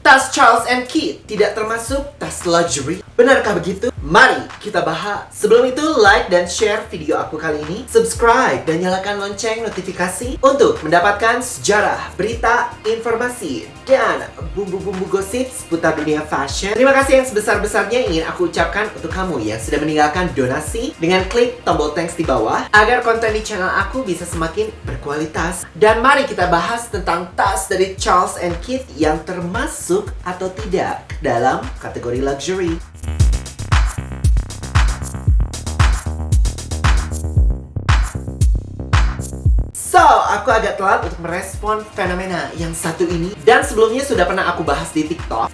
Tas Charles and Keith tidak termasuk tas luxury. Benarkah begitu? Mari kita bahas. Sebelum itu, like dan share video aku kali ini. Subscribe dan nyalakan lonceng notifikasi untuk mendapatkan sejarah, berita, informasi, dan bumbu-bumbu gosip seputar dunia fashion. Terima kasih yang sebesar-besarnya ingin aku ucapkan untuk kamu yang sudah meninggalkan donasi dengan klik tombol thanks di bawah agar konten di channel aku bisa semakin berkualitas. Dan mari kita bahas tentang tas dari Charles and Keith yang termasuk atau tidak dalam kategori luxury. So, aku agak telat untuk merespon fenomena yang satu ini. Dan sebelumnya sudah pernah aku bahas di TikTok,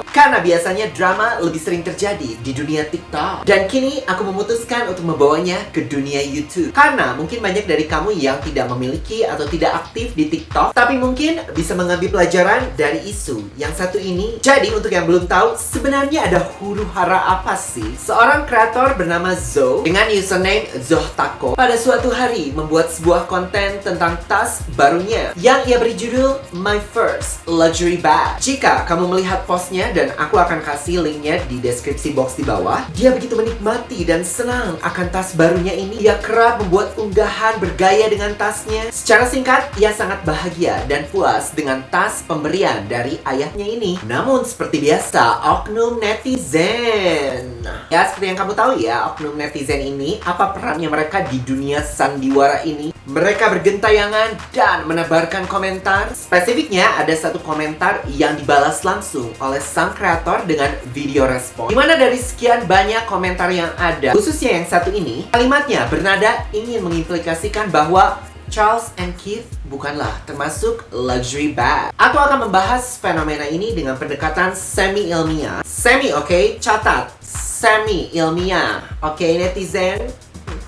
karena biasanya drama lebih sering terjadi di dunia TikTok. Dan kini aku memutuskan untuk membawanya ke dunia YouTube. Karena mungkin banyak dari kamu yang tidak memiliki atau tidak aktif di TikTok, tapi mungkin bisa mengambil pelajaran dari isu yang satu ini. Jadi untuk yang belum tahu, sebenarnya ada huru-hara apa sih? Seorang kreator bernama Zoe dengan username Zohtako pada suatu hari membuat sebuah konten tentang tas barunya yang ia beri judul My First Luxury Bag. Jika kamu melihat postnya, dan aku akan kasih linknya di deskripsi box di bawah, dia begitu menikmati dan senang akan tas barunya ini. Ia kerap membuat unggahan bergaya dengan tasnya. Secara singkat, ia sangat bahagia dan puas dengan tas pemberian dari ayahnya ini. Namun seperti biasa, oknum netizen. Ya, seperti yang kamu tahu ya, oknum netizen ini, apa perannya mereka di dunia sandiwara ini? Mereka bergentayangan dan menebarkan komentar. Spesifiknya ada satu komentar yang dibalas langsung oleh sang kreator dengan video respon. Dimana dari sekian banyak komentar yang ada, khususnya yang satu ini, kalimatnya bernada ingin mengimplikasikan bahwa Charles and Keith bukanlah termasuk luxury bag. Aku akan membahas fenomena ini dengan pendekatan semi-ilmiah. Semi, oke? Catat. Semi-ilmiah. Oke, netizen?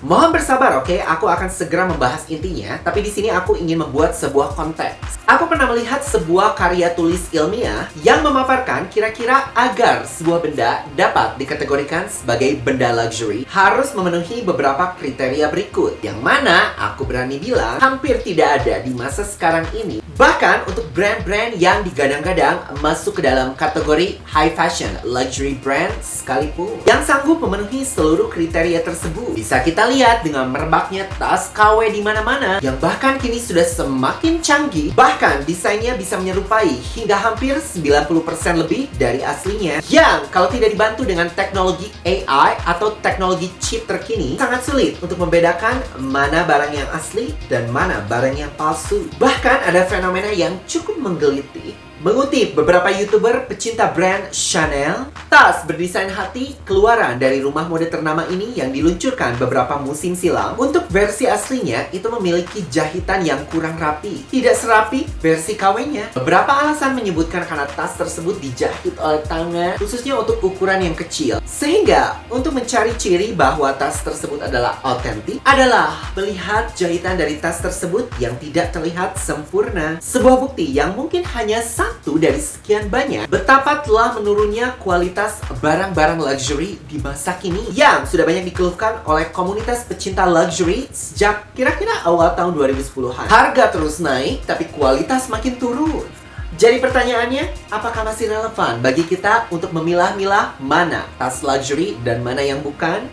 Mohon bersabar, oke? Aku akan segera membahas intinya, tapi di sini aku ingin membuat sebuah konteks. Aku pernah melihat sebuah karya tulis ilmiah yang memaparkan kira-kira agar sebuah benda dapat dikategorikan sebagai benda luxury harus memenuhi beberapa kriteria berikut, yang mana aku berani bilang hampir tidak ada di masa sekarang ini. Bahkan untuk brand-brand yang digadang-gadang masuk ke dalam kategori high fashion luxury brand sekalipun yang sanggup memenuhi seluruh kriteria tersebut. Bisa kita lihat dengan merebaknya tas KW di mana-mana yang bahkan kini sudah semakin canggih. Bahkan desainnya bisa menyerupai hingga hampir 90% lebih dari aslinya. Yang kalau tidak dibantu dengan teknologi AI atau teknologi chip terkini, sangat sulit untuk membedakan mana barang yang asli dan mana barang yang palsu. Bahkan ada fenomena yang cukup menggelitik. Mengutip beberapa YouTuber pecinta brand Chanel, tas berdesain hati keluaran dari rumah mode ternama ini yang diluncurkan beberapa musim silam, untuk versi aslinya itu memiliki jahitan yang kurang rapi, tidak serapi versi KW-nya. Beberapa alasan menyebutkan karena tas tersebut dijahit oleh tangan, khususnya untuk ukuran yang kecil. Sehingga untuk mencari ciri bahwa tas tersebut adalah otentik adalah melihat jahitan dari tas tersebut yang tidak terlihat sempurna. Sebuah bukti yang mungkin hanya satu dari sekian banyak betapa telah menurunnya kualitas barang-barang luxury di masa kini yang sudah banyak dikeluhkan oleh komunitas pecinta luxury sejak kira-kira awal tahun 2010-an. Harga terus naik, tapi kualitas makin turun. Jadi pertanyaannya, apakah masih relevan bagi kita untuk memilah-milah mana tas luxury dan mana yang bukan?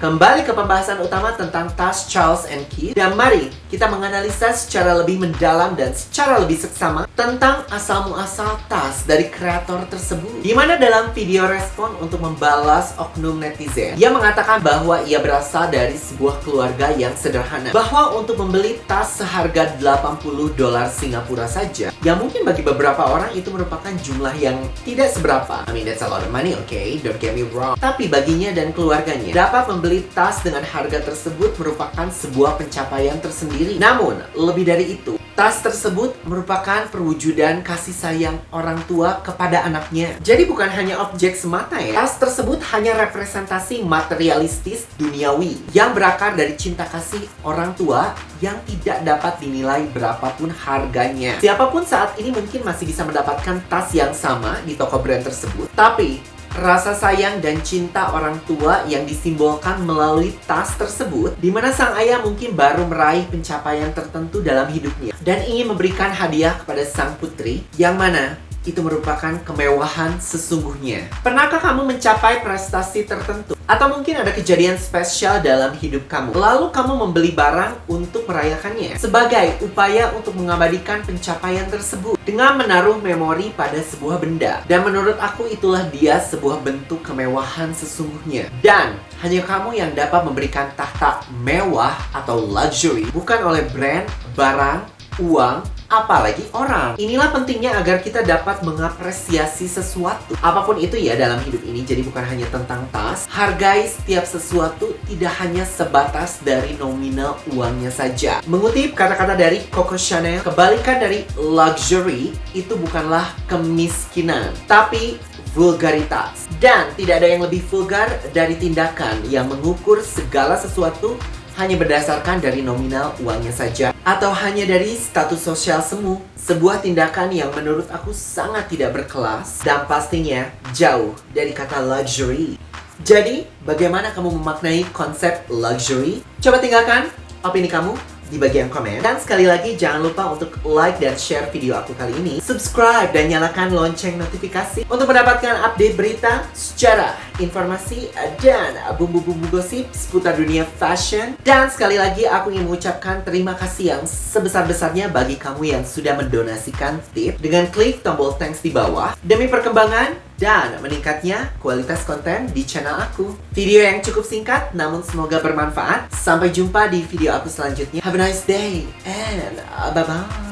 Kembali ke pembahasan utama tentang tas Charles and Keith, dan mari kita menganalisa secara lebih mendalam dan secara lebih seksama tentang asal-muasal tas dari kreator tersebut. Dimana dalam video respon untuk membalas oknum netizen, ia mengatakan bahwa ia berasal dari sebuah keluarga yang sederhana, bahwa untuk membeli tas seharga $80 Singapura saja, yang mungkin bagi beberapa orang itu merupakan jumlah yang tidak seberapa. I mean, that's a lot of money, okay? Don't get me wrong. Tapi baginya dan keluarganya, dapat membeli tas dengan harga tersebut merupakan sebuah pencapaian tersendiri. Namun, lebih dari itu, tas tersebut merupakan perwujudan kasih sayang orang tua kepada anaknya. Jadi bukan hanya objek semata ya. Tas tersebut hanya representasi materialistis duniawi yang berakar dari cinta kasih orang tua yang tidak dapat dinilai berapapun harganya. Siapapun saat ini mungkin masih bisa mendapatkan tas yang sama di toko brand tersebut. Tapi Rasa sayang dan cinta orang tua yang disimbolkan melalui tas tersebut, di mana sang ayah mungkin baru meraih pencapaian tertentu dalam hidupnya dan ingin memberikan hadiah kepada sang putri, yang mana itu merupakan kemewahan sesungguhnya. Pernahkah kamu mencapai prestasi tertentu? Atau mungkin ada kejadian spesial dalam hidup kamu, lalu kamu membeli barang untuk merayakannya sebagai upaya untuk mengabadikan pencapaian tersebut dengan menaruh memori pada sebuah benda. Dan menurut aku itulah dia sebuah bentuk kemewahan sesungguhnya. Dan hanya kamu yang dapat memberikan tahta mewah atau luxury, bukan oleh brand, barang, uang, apalagi orang. Inilah pentingnya agar kita dapat mengapresiasi sesuatu, apapun itu ya dalam hidup ini. Jadi bukan hanya tentang tas. Hargai setiap sesuatu, tidak hanya sebatas dari nominal uangnya saja. Mengutip kata-kata dari Coco Chanel, kebalikan dari luxury itu bukanlah kemiskinan, tapi vulgaritas. Dan tidak ada yang lebih vulgar dari tindakan yang mengukur segala sesuatu hanya berdasarkan dari nominal uangnya saja, atau hanya dari status sosial semu. Sebuah tindakan yang menurut aku sangat tidak berkelas dan pastinya jauh dari kata luxury. Jadi, bagaimana kamu memaknai konsep luxury? Coba tinggalkan opini kamu di bagian komen. Dan sekali lagi jangan lupa untuk like dan share video aku kali ini, subscribe dan nyalakan lonceng notifikasi untuk mendapatkan update berita, sejarah, informasi, dan bumbu-bumbu gosip seputar dunia fashion. Dan sekali lagi aku ingin mengucapkan terima kasih yang sebesar-besarnya bagi kamu yang sudah mendonasikan tip dengan klik tombol thanks di bawah demi perkembangan dan meningkatnya kualitas konten di channel aku. Video yang cukup singkat namun semoga bermanfaat. Sampai jumpa di video aku selanjutnya. Have a nice day and bye-bye.